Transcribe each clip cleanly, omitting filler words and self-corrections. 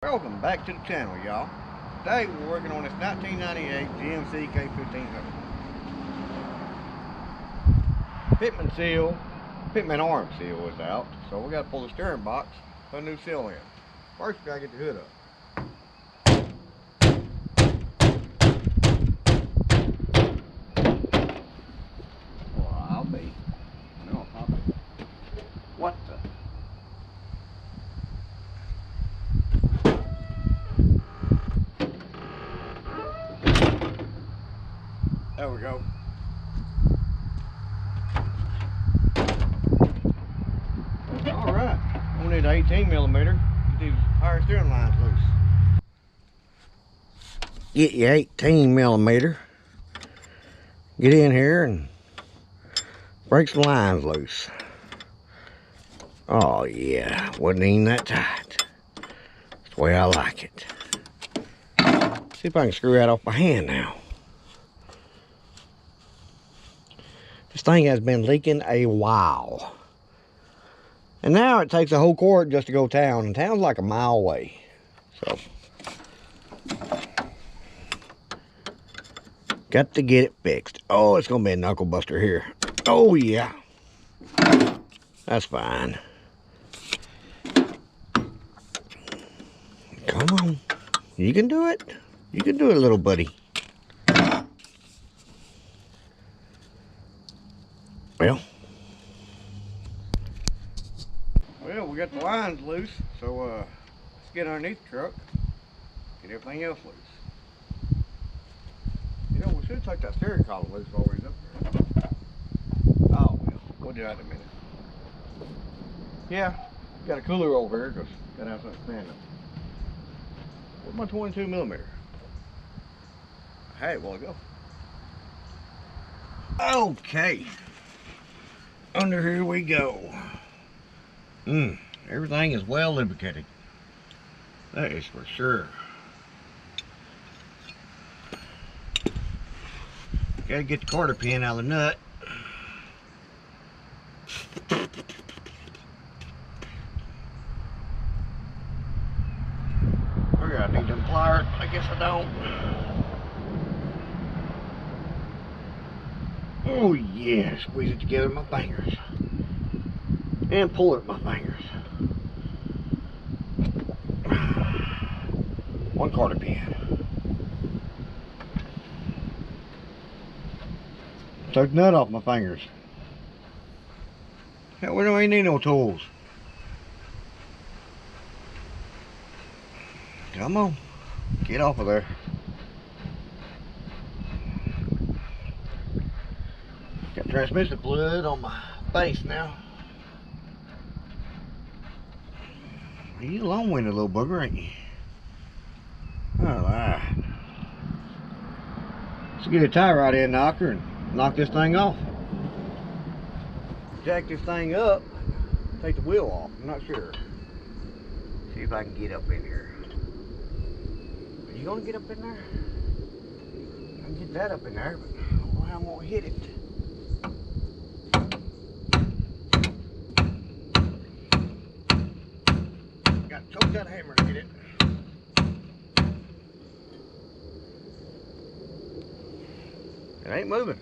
Welcome back to the channel, y'all. Today we're working on this 1998 GMC K1500. Pitman seal, Pitman arm seal is out, so we got to pull the steering box, put a new seal in. First we got to get the hood up. Well, I'll be. No, I'll be. What the? There we go. Alright, we need 18mm. Get these power steering lines loose. Get your 18mm. Get in here and break some lines loose. Oh yeah, wasn't even that tight. That's the way I like it. See if I can screw that off my hand now. This thing has been leaking a while. And now it takes a whole quart just to go town, and town's like a mile away. So, got to get it fixed. Oh, it's gonna be a knuckle buster here. Oh yeah. That's fine. Come on. You can do it. You can do it, little buddy. Well, we got the lines loose, so let's get underneath the truck, get everything else loose. You know, we should take that steering column loose while we're up there. Oh, well, we'll do that in a minute. Yeah, got a cooler over here because gotta have something stand up. Where's my 22mm? I had it a while ago. Okay, under here we go. Everything is well lubricated. That is for sure. Gotta get the quarter pin out of the nut. I gotta need them pliers, but I guess I don't. Oh yeah, squeeze it together with my fingers. And pull it with my fingers. One quarter pin. Took the nut off my fingers. Hell, we don't even need no tools. Come on, get off of there. Got transmission fluid on my face now. You long-winded little booger, ain't you? Alright. Let's get a tie rod in knocker and knock this thing off. Jack this thing up, take the wheel off. I'm not sure. See if I can get up in here. Are you gonna get up in there? I can get that up in there, but I don't know how I'm gonna hit it. Got to choke that hammer to get it. It ain't moving.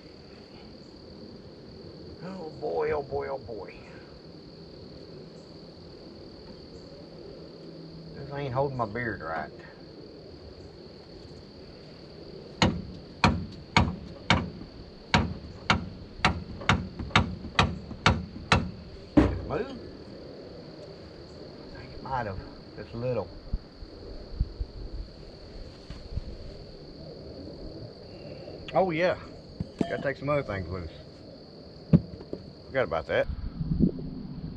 Oh boy, oh boy, oh boy. This ain't holding my beard right. Did it move? I think it might have. Just a little. Oh yeah. Gotta take some other things loose. Forgot about that.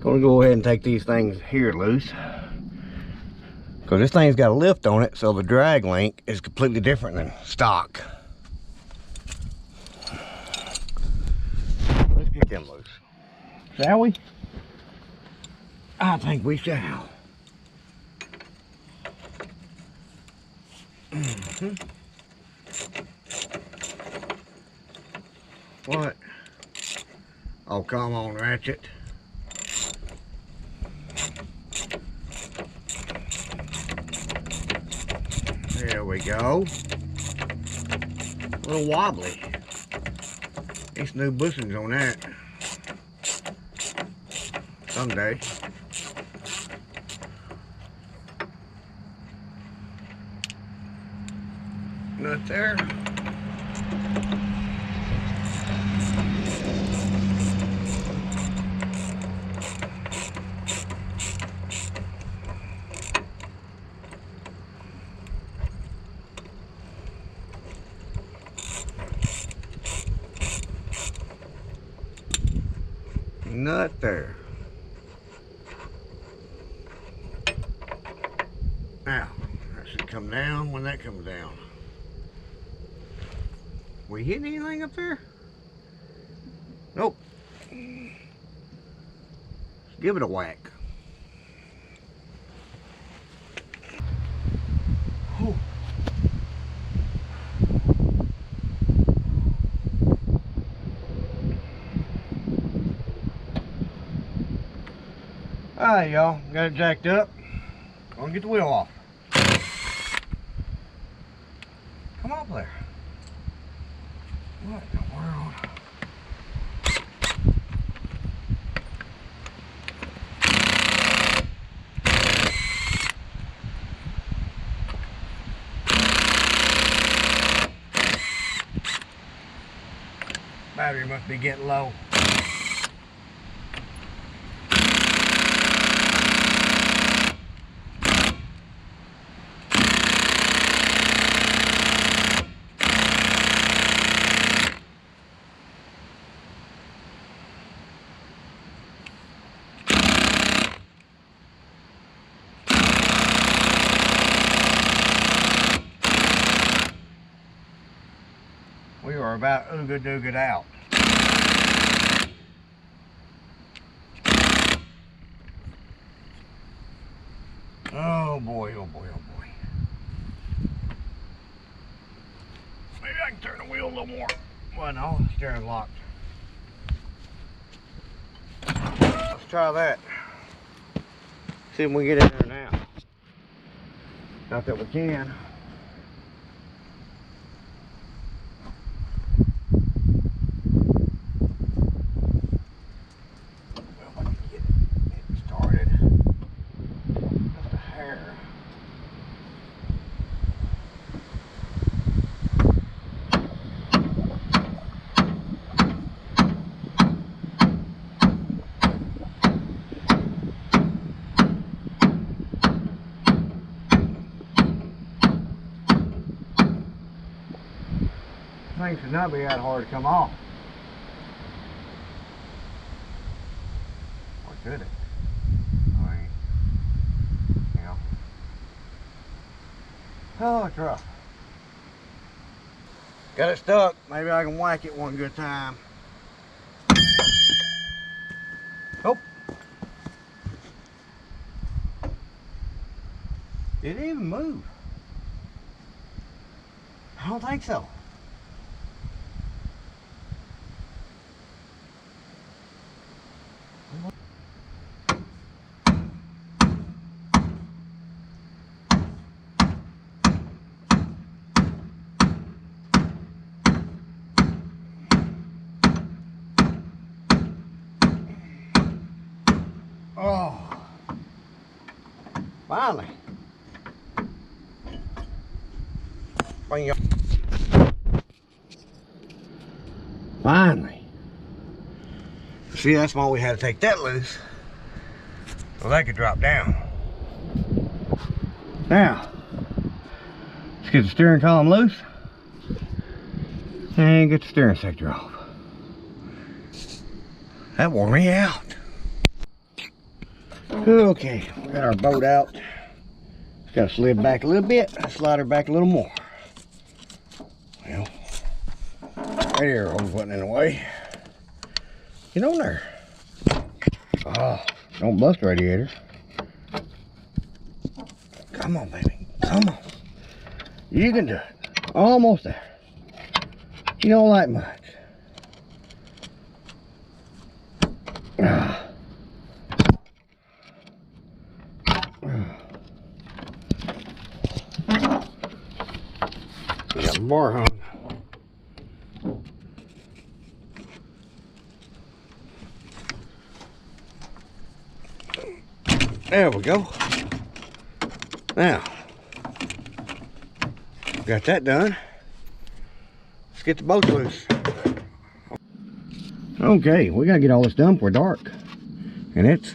Gonna go ahead and take these things here loose. Because this thing's got a lift on it, so the drag link is completely different than stock. Let's get them loose. Shall we? I think we shall. What? Oh, come on, Ratchet. There we go. A little wobbly. These new bushings on that. Someday. Nut there. Nut there. Now, that should come down when that comes down. We hitting anything up there? Nope. Let's give it a whack. Oh. Alright, y'all, got it jacked up. Gonna get the wheel off. Come up there. What in the world? Battery must be getting low. We are about ooga-dooga out. Oh boy, oh boy, oh boy. Maybe I can turn the wheel a little more. Well, no, the steering's locked. Let's try that. See if we can get in there now. Not that we can. Thing should not be that hard to come off. Or should it? I mean, you know. Oh, it's rough. Got it stuck. Maybe I can whack it one good time. Oh. Did it even move? I don't think so. Oh, finally. Finally. See, that's why we had to take that loose, so that could drop down. Now, let's get the steering column loose and get the steering sector off. That wore me out. Okay, we got our boat out. Just got to slid back a little bit, slide her back a little more. Well, there, hold wasn't in the way. Get on there. Oh, don't bust the radiator. Come on, baby. Come on. You can do it. Almost there. You don't like much. Got a bar hung. There we go. Now, got that done. Let's get the boats loose. Okay, we gotta get all this done before dark. And it's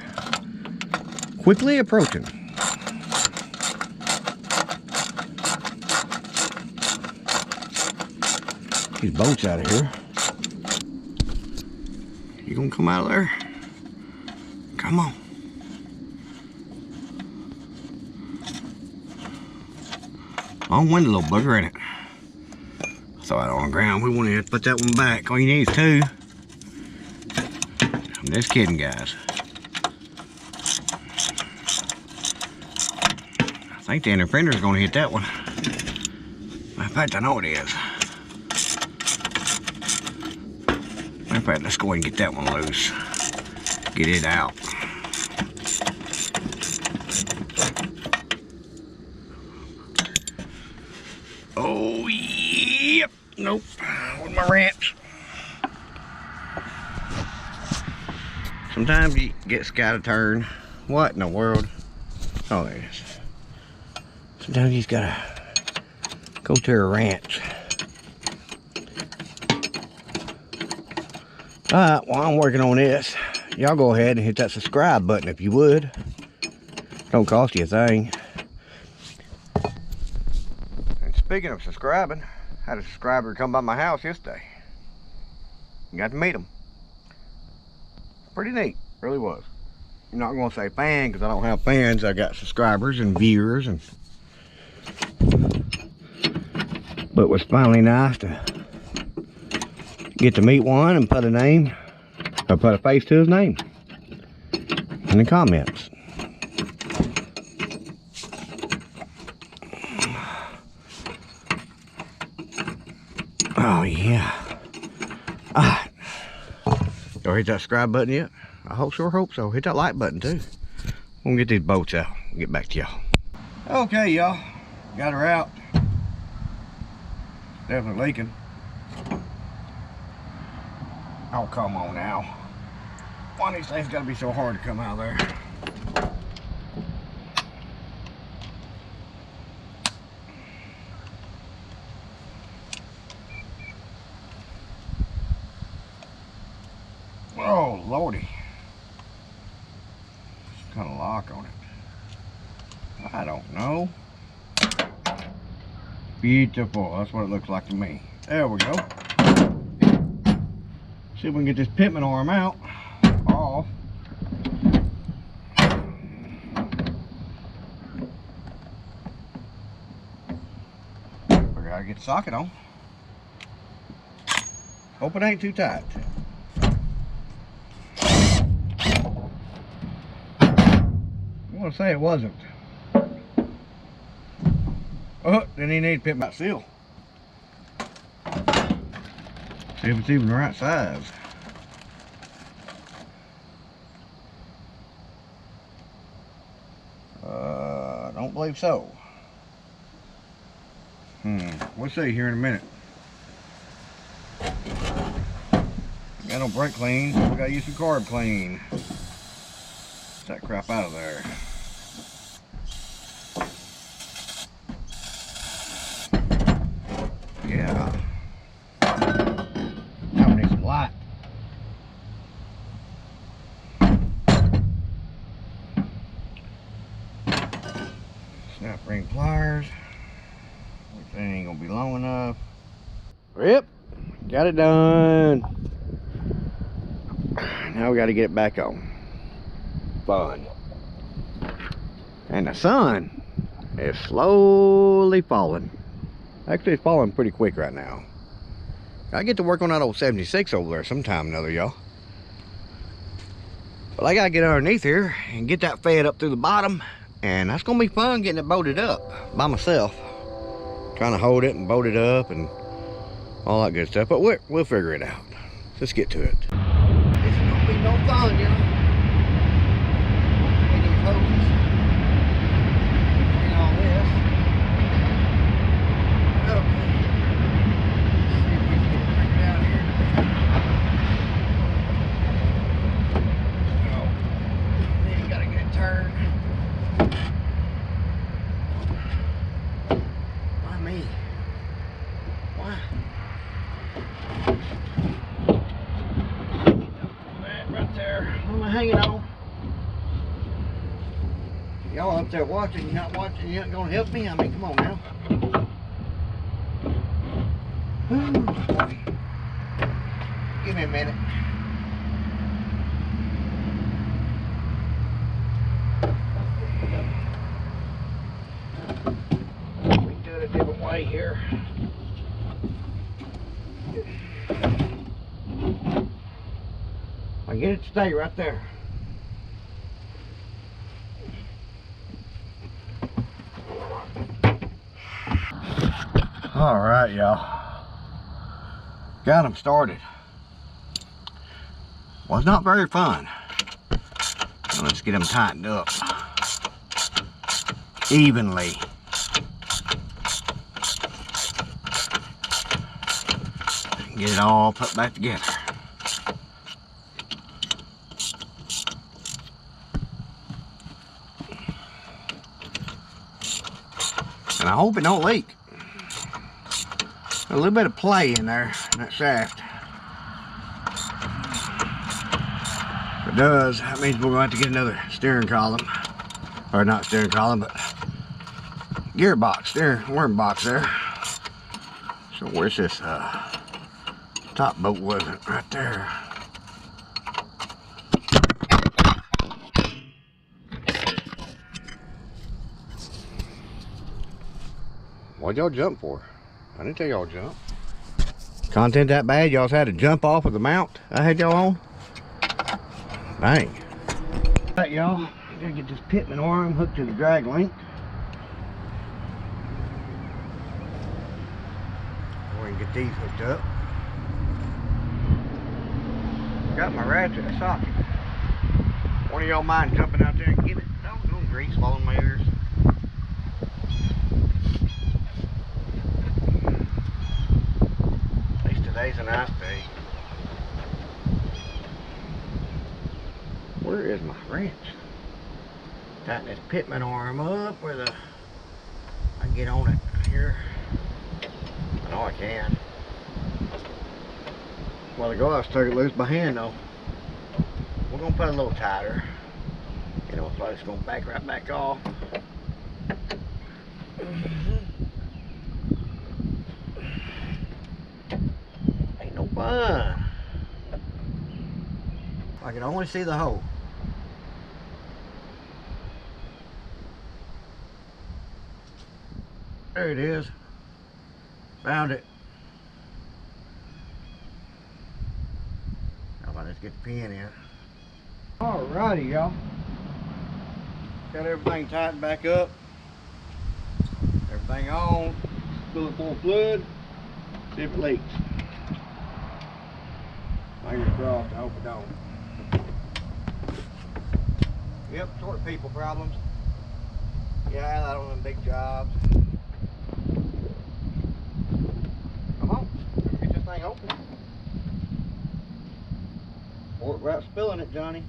quickly approaching. These boats out of here. You gonna come out of there? Come on. Long winded little bugger, ain't it? Throw it on the ground. We want to put that one back. All you need is two. I'm just kidding, guys. I think the inner fender's going to hit that one. Matter of fact, I know it is. Matter of fact, let's go ahead and get that one loose. Get it out. Oh, yep. Nope. With my wrench. Sometimes you get got to turn. What in the world? Oh, there it is. Sometimes you just gotta go to a ranch. Alright, while I'm working on this, y'all go ahead and hit that subscribe button if you would. Don't cost you a thing. And speaking of subscribing, I had a subscriber come by my house yesterday. Got to meet him. Pretty neat, really was. I'm not gonna say fan because I don't have fans. I got subscribers and viewers, and but it was finally nice to get to meet one and put a name, or put a face to his name in the comments. Oh yeah. Alright. Y'all hit that subscribe button yet? I sure hope so. Hit that like button too. We're gonna get these boats out and get back to y'all. Okay, y'all. Got her out. Definitely leaking. Oh, come on now. Why these things gotta be so hard to come out of there? Oh, lordy. What kind of lock on it? I don't know. Beautiful. That's what it looks like to me. There we go. See if we can get this Pitman arm out. Off. We gotta get the socket on. Hope it ain't too tight. I want to say it wasn't. Oh, then he need to pit my seal. See if it's even the right size. I don't believe so. We'll see here in a minute. Got no brake clean, so we gotta use some carb clean. Get that crap out of there. Yeah. Now we need some light. Snap ring pliers. Which ain't gonna be long enough. Yep. Got it done. Now we gotta get it back on. Fun. And the sun is slowly falling. Actually, it's falling pretty quick right now. I get to work on that old 76 over there sometime or another, y'all. But I gotta get underneath here and get that fed up through the bottom, and that's gonna be fun getting it bolted up by myself. Trying to hold it and bolt it up and all that good stuff, but we'll figure it out. Let's get to it. This is gonna be no fun, y'all. there watching, you're not watching, you're not gonna help me? I mean, come on now. Ooh, boy. Give me a minute. We can do it a different way here. I get it to stay right there. All right, y'all. Got them started. Was not very fun. So let's get them tightened up evenly. Get it all put back together. And I hope it don't leak. A little bit of play in there in that shaft. If it does, that means we're going to have to get another steering column. Or not steering column, but gearbox, steering worm box there. So where's this top bolt? Wasn't right there. What'd y'all jump for? I didn't tell y'all jump. Content that bad, y'all had to jump off of the mount I had y'all on? Bang. Alright, y'all, gotta get this Pitman arm hooked to the drag link. We can get these hooked up. Got my ratchet in socket. One of y'all mind jumping out there and getting it? Doggone grease falling in my ears. Today's a nice day. Where is my wrench? Tighten this Pitman arm up where I can get on it here. I know I can. A while ago I just took it loose by hand though. We're gonna put it a little tighter. You know, it's gonna back right back off. Fun. I can only see the hole. There it is. Found it. How about let's get the pin in. Alrighty, y'all. Got everything tightened back up. Everything on. Fill it full of fluid. See if it leaks. Fingers crossed, I hope it don't. Yep, short people problems. Yeah, that on them big jobs. Come on, get this thing open. Pour it right spilling it, Johnny.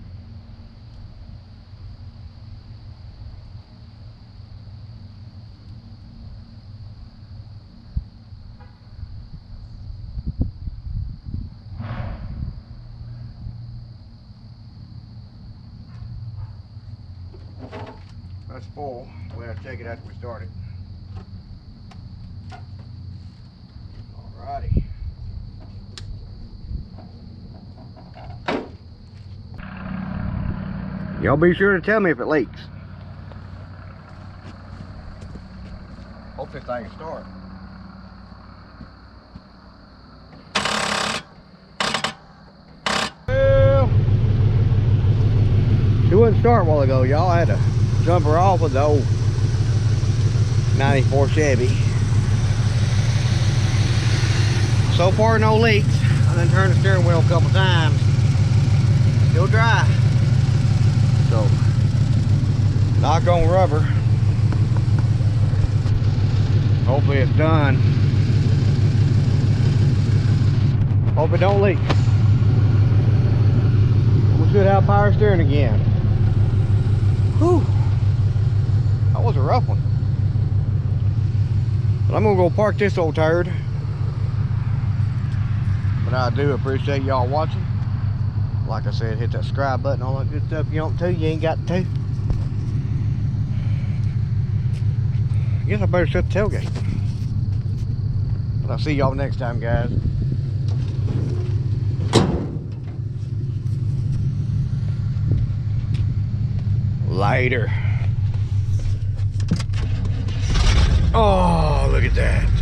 That's full. We'll have to check it after we start it. Alrighty. Y'all be sure to tell me if it leaks. Hope this thing can start. Well, she wouldn't start a while ago, y'all. I had to jump her off with the old 94 Chevy. So far, no leaks. I done turned the steering wheel a couple times. Still dry. So, knock on rubber. Hopefully it's done. Hope it don't leak. We should have power steering again. Whew. That was a rough one. But I'm gonna go park this old turd. But I do appreciate y'all watching. Like I said, hit that subscribe button, all that good stuff. You don't to, you ain't got to. I guess I better shut the tailgate. But I'll see y'all next time, guys. Later. Oh, look at that.